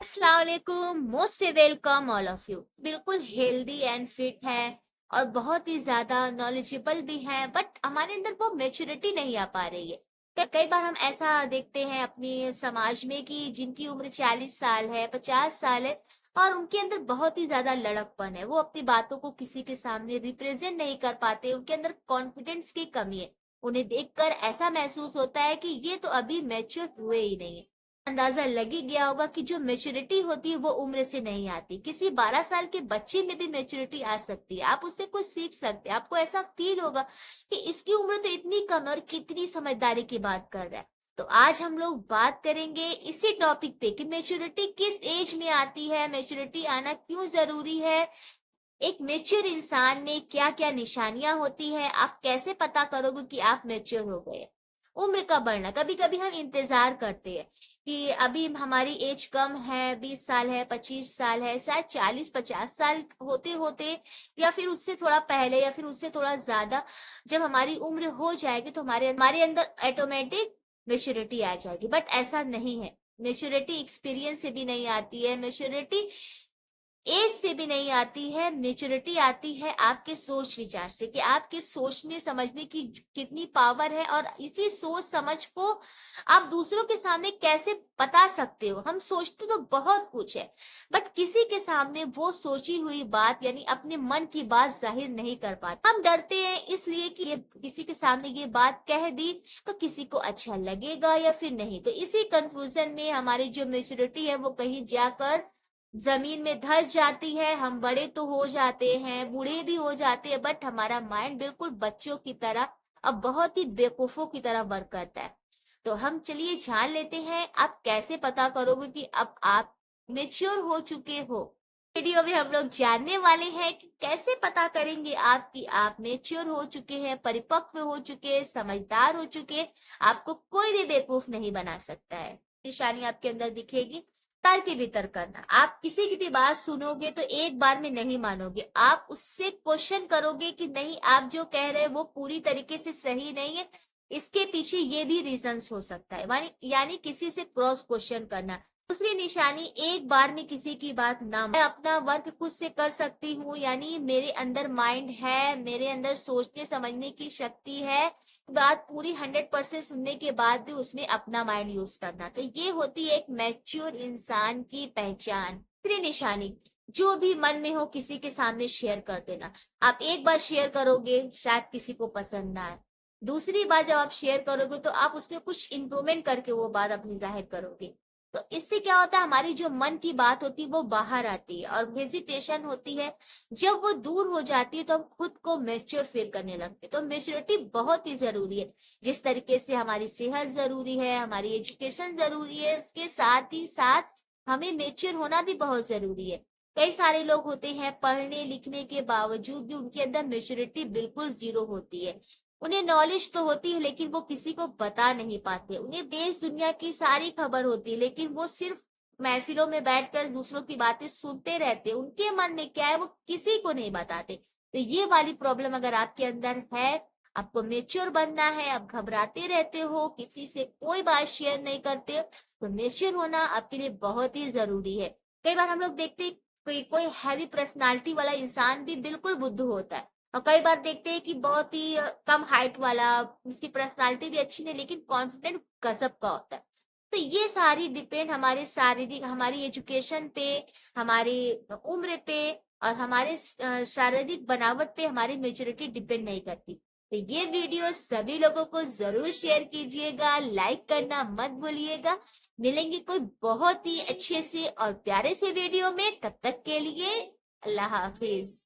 अस्सलाम वालेकुम, most welcome all of you. बिल्कुल हेल्दी एंड फिट है और बहुत ही ज्यादा नॉलेजेबल भी है, बट हमारे अंदर वो मेच्योरिटी नहीं आ पा रही है। कई बार हम ऐसा देखते हैं अपनी समाज में कि जिनकी उम्र 40 साल है, 50 साल है, और उनके अंदर बहुत ही ज्यादा लड़कपन है। वो अपनी बातों को किसी के सामने रिप्रेजेंट नहीं कर पाते, उनके अंदर कॉन्फिडेंस की कमी है। उन्हें देखकर ऐसा महसूस होता है कि ये तो अभी मैच्योर हुए ही नहीं है। अंदाजा लग ही गया होगा कि जो मेच्योरिटी होती है वो उम्र से नहीं आती। किसी 12 साल के बच्चे में भी मेच्योरिटी आ सकती है। आप उससे कुछ सीख सकते हैं। आपको ऐसा फील होगा कि इसकी उम्र तो इतनी कम है और कितनी समझदारी की बात कर रहा है। तो आज हम लोग बात करेंगे इसी टॉपिक पे कि मेच्योरिटी किस एज में आती है, मेच्योरिटी आना क्यों जरूरी है, एक मेच्योर इंसान में क्या क्या निशानियां होती है, आप कैसे पता करोगे कि आप मेच्योर हो गए। उम्र का बढ़ना, कभी कभी हम इंतजार करते हैं कि अभी हमारी एज कम है, 20 साल है, 25 साल है, शायद 40-50 साल होते होते या फिर उससे थोड़ा पहले या फिर उससे थोड़ा ज्यादा जब हमारी उम्र हो जाएगी तो हमारे हमारे अंदर ऑटोमेटिक मेच्योरिटी आ जाएगी। बट ऐसा नहीं है। मेच्योरिटी एक्सपीरियंस से भी नहीं आती है, मेच्योरिटी एज से भी नहीं आती है। मेच्योरिटी आती है आपके सोच विचार से कि आपके सोचने समझने की कितनी पावर है, और इसी सोच समझ को आप दूसरों के सामने कैसे बता सकते हो। हम सोचते तो बहुत कुछ है, बट किसी के सामने वो सोची हुई बात यानी अपने मन की बात जाहिर नहीं कर पाते। हम डरते हैं इसलिए कि ये किसी के सामने ये बात कह दी तो किसी को अच्छा लगेगा या फिर नहीं। तो इसी कंफ्यूजन में हमारी जो मेच्योरिटी है वो कहीं जाकर जमीन में धस जाती है। हम बड़े तो हो जाते हैं, बूढ़े भी हो जाते हैं, बट हमारा माइंड बिल्कुल बच्चों की तरह, अब बहुत ही बेवकूफों की तरह वर्क करता है। तो हम चलिए जान लेते हैं आप कैसे पता करोगे कि अब आप मेच्योर हो चुके हो। वीडियो में हम लोग जानने वाले हैं कि कैसे पता करेंगे आप कि आप मेच्योर हो चुके हैं, परिपक्व हो चुके हैं, समझदार हो चुके हैं। आपको कोई भी बेवकूफ नहीं बना सकता है। निशानी आपके अंदर दिखेगी। तर्क वितर्क करना, आप किसी की भी बात सुनोगे तो एक बार में नहीं मानोगे, आप उससे क्वेश्चन करोगे कि नहीं, आप जो कह रहे हैं वो पूरी तरीके से सही नहीं है, इसके पीछे ये भी रीजंस हो सकता है। यानी किसी से क्रॉस क्वेश्चन करना। दूसरी निशानी, एक बार में किसी की बात ना, मैं अपना वर्क खुद से कर सकती हूँ, यानी मेरे अंदर माइंड है, मेरे अंदर सोचने समझने की शक्ति है। बात पूरी 100% सुनने के बाद भी उसमें अपना माइंड यूज करना, तो ये होती है एक मैच्योर इंसान की पहचान। तीसरी निशानी, जो भी मन में हो किसी के सामने शेयर कर देना। आप एक बार शेयर करोगे, शायद किसी को पसंद ना आए, दूसरी बार जब आप शेयर करोगे तो आप उसमें कुछ इंप्रूवमेंट करके वो बात अपनी जाहिर करोगे। तो इससे क्या होता है, हमारी जो मन की बात होती है वो बाहर आती है और हेजिटेशन होती है। जब वो दूर हो जाती है तो हम खुद को मेच्योर फील करने लगते हैं। तो मेच्योरिटी बहुत ही जरूरी है। जिस तरीके से हमारी सेहत जरूरी है, हमारी एजुकेशन जरूरी है, उसके साथ ही साथ हमें मेच्योर होना भी बहुत जरूरी है। कई सारे लोग होते हैं पढ़ने लिखने के बावजूद भी उनके अंदर मेच्योरिटी बिल्कुल जीरो होती है। उन्हें नॉलेज तो होती है लेकिन वो किसी को बता नहीं पाते। उन्हें देश दुनिया की सारी खबर होती है लेकिन वो सिर्फ महफिलों में बैठकर दूसरों की बातें सुनते रहते। उनके मन में क्या है वो किसी को नहीं बताते। तो ये वाली प्रॉब्लम अगर आपके अंदर है, आपको मेच्योर बनना है, आप घबराते रहते हो, किसी से कोई बात शेयर नहीं करते हो, तो मेच्योर होना आपके लिए बहुत ही जरूरी है। कई बार हम लोग देखते हैं कोई कोई हैवी पर्सनालिटी वाला इंसान भी बिल्कुल बुद्धू होता है, और कई बार देखते हैं कि बहुत ही कम हाइट वाला, उसकी पर्सनालिटी भी अच्छी नहीं लेकिन कॉन्फिडेंट गजब का होता है। तो ये सारी डिपेंड हमारे शारीरिक, हमारी एजुकेशन पे, हमारी उम्र पे और हमारे शारीरिक बनावट पे हमारी मेच्योरिटी डिपेंड नहीं करती। तो ये वीडियो सभी लोगों को जरूर शेयर कीजिएगा, लाइक करना मत भूलिएगा। मिलेंगे कोई बहुत ही अच्छे से और प्यारे से वीडियो में, तब तक के लिए अल्लाह हाफिज।